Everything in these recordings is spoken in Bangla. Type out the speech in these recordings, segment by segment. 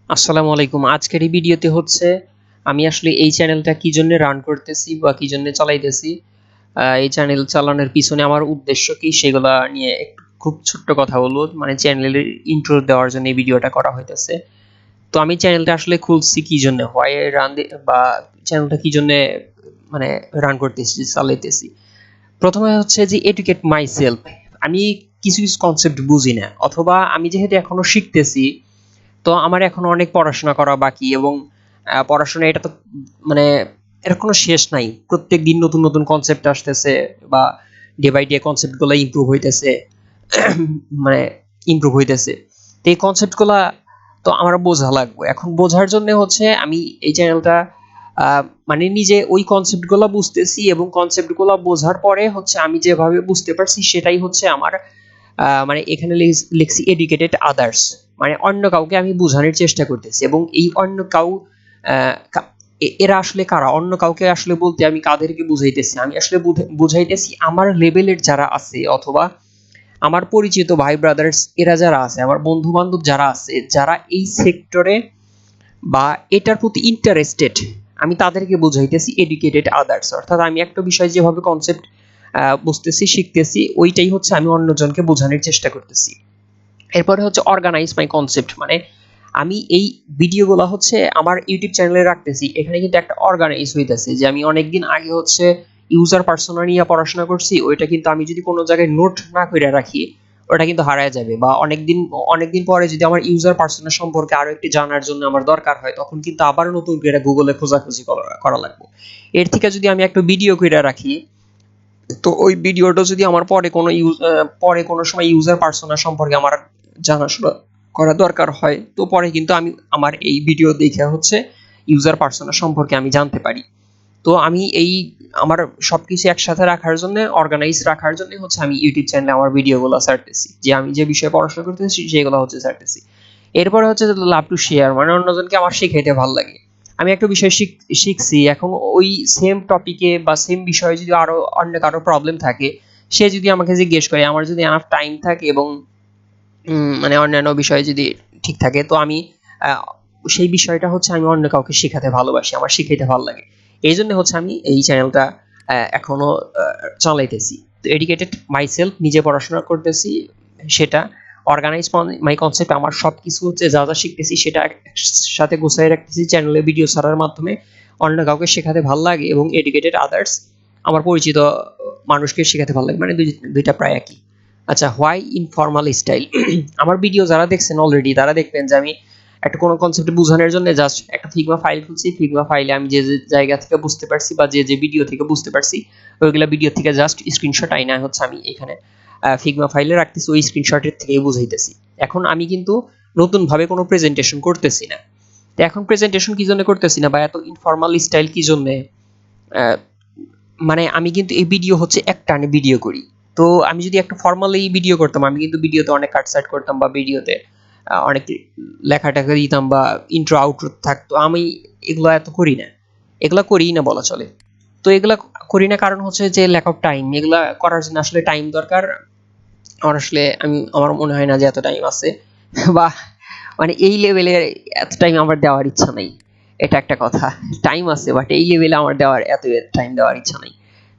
আসসালামু আলাইকুম। আজকের এই ভিডিওতে হচ্ছে আমি আসলে এই চ্যানেলটা কি জন্য রান করতেছি বা কি জন্য চালাইতেছি, এই চ্যানেল চালানোর পিছনে আমার উদ্দেশ্য কি সেগুলা নিয়ে একটু খুব ছোট্ট কথা বলবো। মানে চ্যানেলের ইন্ট্রো দেওয়ার জন্য এই ভিডিওটা করা হইতেছে। তো আমি চ্যানেলটা আসলে খুলছি কি জন্য, হোয়াই রান বা চ্যানেলটা কি জন্য মানে রান করতেছি, চালাইতেছি। প্রথমে হচ্ছে যে এডুকেট মাই সেলফ। আমি কিছু কিছু কনসেপ্ট বুঝি না, অথবা আমি যেহেতু এখনো শিখতেছি, তো আমার এখন অনেক পড়াশোনা করা বাকি। এবং পড়াশোনা এটা তো মানে এর কোনো শেষ নাই। প্রত্যেক দিন নতুন নতুন কনসেপ্ট আসতেছে, বা ডে বাই ডে কনসেপ্টগুলো ইমপ্রুভ হইতেছে। মানে ইমপ্রুভ হইতেছে, তো এই কনসেপ্টগুলো তো আমার বোঝা লাগবে। এখন বোঝার জন্য হচ্ছে আমি এই চ্যানেলটা মানে নিজে ওই কনসেপ্টগুলো বুঝতেছি, এবং কনসেপ্টগুলো বোঝার পরে হচ্ছে আমি যেভাবে বুঝতে পারছি সেটাই হচ্ছে আমার মানে এখানে লিখছি এডুকেটেড আদার্স, মানে অন্য কাউকে আমি বোঝানোর চেষ্টা করতেছি। এবং এই অন্য কাউ এরা আসলে কারা, অন্য কাউকে আসলে বলতে আমি কাদেরকে বুঝাইতেছি, আমি আসলে বুঝাইতেছি আমার লেভেলের যারা আছে, অথবা আমার পরিচিত ভাই ব্রাদার্স এরা যারা আছে, আমার বন্ধু বান্ধব যারা আছে, যারা এই সেক্টরে বা এটার প্রতি ইন্টারেস্টেড, আমি তাদেরকে বুঝাইতেছি এডুকেটেড আদার্স। অর্থাৎ আমি একটা বিষয় যেভাবে কনসেপ্ট বুঝতেছি, শিখতেছি, ওইটাই হচ্ছে আমি অন্যজনকে বোঝানোর চেষ্টা করতেছি। এরপরে হচ্ছে অর্গানাইজ মাই কনসেপ্ট, মানে আমি এই ভিডিওগুলো হচ্ছে আমার ইউটিউব চ্যানেলে রাখতেছি। এখানে কিন্তু একটা অর্গানাইজ হইতেছে, যে আমি অনেকদিন আগে হচ্ছে ইউজার পার্সোনা নিয়ে পড়াশোনা করছি, ওইটা কিন্তু আমি যদি কোনো জায়গায় নোট না করে রাখি, ওটা কিন্তু হারায় যাবে। বা অনেকদিন পরে যদি আমার ইউজার পার্সোনা সম্পর্কে আরো একটু জানার জন্য আমার দরকার হয়, তখন কিন্তু আবার নতুন করে গুগলে খোঁজাখুঁজি করা লাগবে। এর থেকে যদি আমি একটা ভিডিও করে রাখি, তো ওই ভিডিওটা যদি আমার পরে কোনো সময় ইউজার পার্সোনা সম্পর্কে আমার জানাশোনা করা দরকার হয়, তো পরে কিন্তু আমি আমার এই ভিডিও দেখে হচ্ছে ইউজার পার্সোনা সম্পর্কে আমি জানতে পারি। তো আমি এই আমার সবকিছু একসাথে রাখার জন্য, অর্গানাইজ রাখার জন্য হচ্ছে আমি ইউটিউব চ্যানেলে আমার ভিডিওগুলো ছাড়তেছি, যে আমি যে বিষয়ে পড়াশোনা করতেছি সেগুলো হচ্ছে ছাড়তেছি। এরপরে হচ্ছে লাভ টু শেয়ার, মানে অন্যজনকে আমার শিখাইতে ভালো লাগে। আমি একটা বিষয় শিখছি, এখন ওই সেম টপিকে বা সেম বিষয়ে যদি আরো অন্য কারো প্রবলেম থাকে, সে যদি আমাকে জিজ্ঞেস করে, আমার যদি এনাফ টাইম থাকে এবং মানে অন্যান্য বিষয়ে যদি ঠিক থাকে, তো আমি সেই বিষয়টা হচ্ছে আমি অন্য কাউকে শেখাতে ভালোবাসি, আমার শিখাইতে ভালো লাগে। এই জন্য হচ্ছে আমি এই চ্যানেলটা এখনো চালাইতেছি। তো এডুকেটেড মাইসেলফ, নিজে পড়াশোনা করতেছি সেটা। অর্গানাইজ মাই কনসেপ্ট, আমার সবকিছু হচ্ছে যা যা শিখতেছি সেটা সাথে গুছাই রাখতেছি চ্যানেলে ভিডিও ছাড়ার মাধ্যমে, অন্য কাউকে শেখাতে ভালো লাগে। এবং এডুকেটেড আদার্স, আমার পরিচিত মানুষকে শেখাতে ভালো লাগে, মানে দুইটা প্রায় একই। আচ্ছা, হোয়াই ইনফর্মাল স্টাইল। আমার ভিডিও যারা দেখছেন অলরেডি, তারা দেখবেন যে আমি একটা কোনো কনসেপ্ট বোঝানোর জন্য জাস্ট একটা ফিগমা ফাইল খুলছি। ফিগমা ফাইলে আমি যে যে জায়গা থেকে বুঝতে পারছি বা যে যে ভিডিও থেকে বুঝতে পারছি, ওইগুলা ভিডিও থেকে জাস্ট স্ক্রিনশট আইনা হচ্ছে আমি এখানে ফিগমা ফাইলে রাখতেছি, ওই স্ক্রিনশটের থেকেই বুঝাইতেছি। এখন আমি কিন্তু নতুন ভাবে কোনো প্রেজেন্টেশন করতেছি না। তো এখন প্রেজেন্টেশন কি জন্য করতেছি না, বা এত ইনফর্মাল স্টাইল কি জন্য, মানে আমি কিন্তু এই ভিডিও হচ্ছে একটানে ভিডিও করি। তো আমি যদি একটা ফর্মালি ভিডিও করতাম, আমি কিন্তু ভিডিওতে অনেক কাটসাট করতাম, বা ভিডিওতে অনেক লেখাটাকে দিতাম, বা ইন্ট্রো আউটরো থাকতো। আমি এগুলো এত করি না, এগুলা করি না বলা চলে। তো এগুলা করি না কারণ হচ্ছে যে ল্যাক অফ টাইম। এগুলা করার জন্য আসলে টাইম দরকার। আমার আসলে আমার মনে হয় না যে এত টাইম আছে, বা মানে এই লেভেলে এত টাইম আমার দেওয়ার ইচ্ছা নাই। এটা একটা কথা, টাইম আছে বাট এই লেভেলে আমার এত টাইম দেওয়ার ইচ্ছা নাই।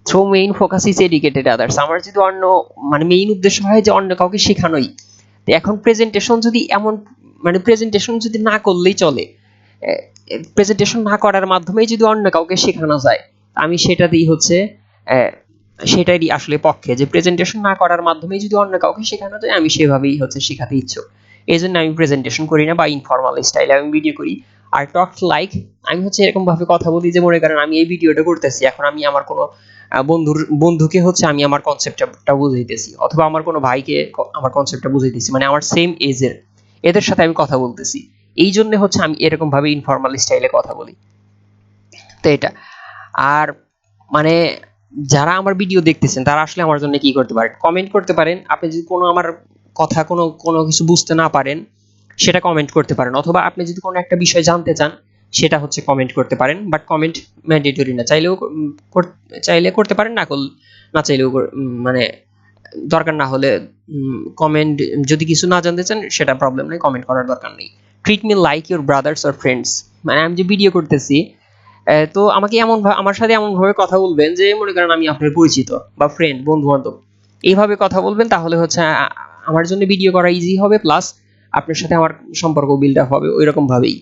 Throw main focus is educated others, আমার যদি অন্য মানে মেইন উদ্দেশ্য হয় যে অন্য কাউকে শেখানোই। তো এখন প্রেজেন্টেশন যদি এমন, মানে প্রেজেন্টেশন যদি না করলেই চলে, প্রেজেন্টেশন না করার মাধ্যমেই যদি অন্য কাউকে শেখানো যায়, আমি সেটাতেই হচ্ছে সেটারই আসলে পক্ষে, যে প্রেজেন্টেশন না করার মাধ্যমেই যদি অন্য কাউকে শেখানো যায়, আমি সেভাবেই হচ্ছে শেখাতে ইচ্ছুক। এই জন্য আমি প্রেজেন্টেশন করি না, বা ইনফর্মাল স্টাইলে আমি ভিডিও করি। আর টক লাইক, আমি হচ্ছে এরকম ভাবে কথা বলি যে মনে করেন আমি এই ভিডিওটা করতেছি, এখন আমি আমার কোনো বন্ধুকে হচ্ছে আমি আমার কনসেপ্টটা বুঝাইতেছি, অথবা আমার কোনো ভাইকে আমার কনসেপ্টটা বুঝাইতেছি, মানে আমার সেম এজের এদের সাথে আমি কথা বলতেছি। এই জন্য হচ্ছে আমি এরকম ভাবে ইনফর্মাল স্টাইলে কথা বলি। তো এটা। আর মানে যারা আমার ভিডিও দেখতেছেন, তারা আসলে আমার জন্য কি করতে পারেন, কমেন্ট করতে পারেন। আপনি যদি কোনো আমার কথা কোনো কিছু বুঝতে না পারেন, সেটা কমেন্ট করতে পারেন। অথবা আপনি যদি কোনো একটা বিষয় জানতে চান, সেটা হচ্ছে কমেন্ট করতে পারেন। বাট কমেন্ট ম্যান্ডেটরি না, চাইলে করতে পারেন, না চাইলেও মানে দরকার না হলে কমেন্ট, যদি কিছু না জানতে চান সেটা প্রবলেম নেই, কমেন্ট করার দরকার নেই। Treat me like your brothers or friends, মানে আমি যে ভিডিও করতেছি তো আমাকে আমার সাথে এমন ভাবে কথা বলবেন যে মনে করেন আমি আপনার পরিচিত বা ফ্রেন্ড, বন্ধু বান্ধব, এইভাবে কথা বলবেন। তাহলে হচ্ছে আমার জন্য ভিডিও করা ইজি হবে, প্লাস আপনার সাথে আমার সম্পর্ক বিল্ড আপ হবে ওই রকম ভাবেই।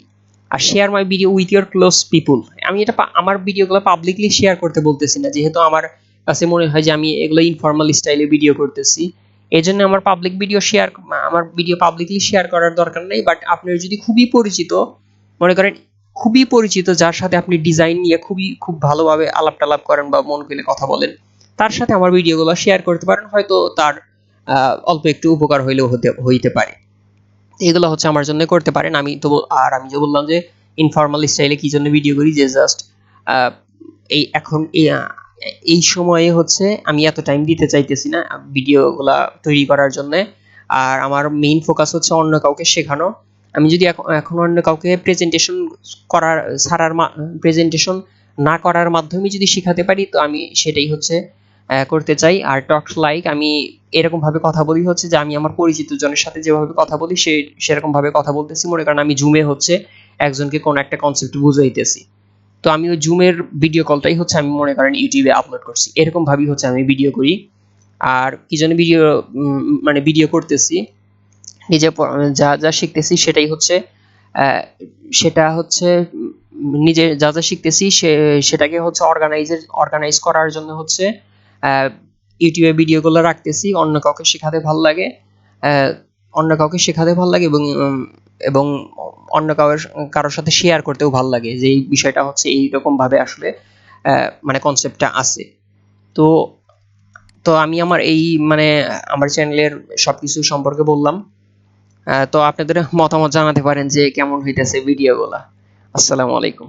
আর share my video with your close people, আমি এটা আমার ভিডিওগুলো পাবলিকলি শেয়ার করতে বলতেছি না, যেহেতু আমার কাছে মনে হয় যে আমি এগুলো ইনফর্মাল স্টাইলে ভিডিও করতেছি, এই জন্য আমার আমার ভিডিও পাবলিকলি শেয়ার করার দরকার নেই। বাট আপনার যদি খুবই পরিচিত, মনে করেন খুবই পরিচিত, যার সাথে আপনি ডিজাইন নিয়ে খুব ভালোভাবে আলাপ টালাপ করেন বা মন খুলে কথা বলেন, তার সাথে আমার ভিডিওগুলো শেয়ার করতে পারেন, হয়তো তার অল্প একটু উপকার হইলেও হইতে পারে। এগুলো হচ্ছে আমার জন্য করতে পারেন। আমি যে বললাম যে ইনফর্মাল স্টাইলে কি জন্য ভিডিও করি, যে জাস্ট এই এখন এই সময়ে হচ্ছে আমি এত টাইম দিতে চাইতেছি না ভিডিওগুলা তৈরি করার জন্য। আর আমার মেইন ফোকাস হচ্ছে অন্য কাউকে শেখানো। আমি যদি এখন অন্য কাউকে প্রেজেন্টেশন না করার মাধ্যমে যদি শেখাতে পারি, তো আমি সেটাই হচ্ছে করতে চাই। আর টকস লাইক, আমি এরকম ভাবে কথা বলি হচ্ছে যে আমি আমার পরিচিত জনের সাথে যেভাবে কথা বলি সেরকম ভাবে কথা বলতেছি। মনে করেন আমি জুমে হচ্ছে একজনকে কোন একটা কনসেপ্ট বুঝাইতেছি, তো আমি ওই জুমের ভিডিও কলটাই হচ্ছে আমি মনে করেন ইউটিউবে আপলোড করছি, এরকম ভাবেই হচ্ছে আমি ভিডিও করি। আর কি জন্য মানে ভিডিও করতেছি, নিজে যা যা শিখতেছি সেটা হচ্ছে নিজে যা যা শিখতেছি সেটাকে হচ্ছে অর্গানাইজ করার জন্য হচ্ছে ইউটিউবে ভিডিওগুলো রাখতেছি। অন্য কাউকে শেখাতে ভালো লাগে, এবং অন্য কারোর সাথে শেয়ার করতেও ভালো লাগে, যে এই বিষয়টা হচ্ছে এইরকম ভাবে আসলে মানে কনসেপ্টটা আছে। তো তো আমি আমার চ্যানেলের সবকিছু সম্পর্কে বললাম। তো আপনাদের মতামত জানাতে পারেন যে কেমন হইতেছে ভিডিওগুলা। আসসালামু আলাইকুম।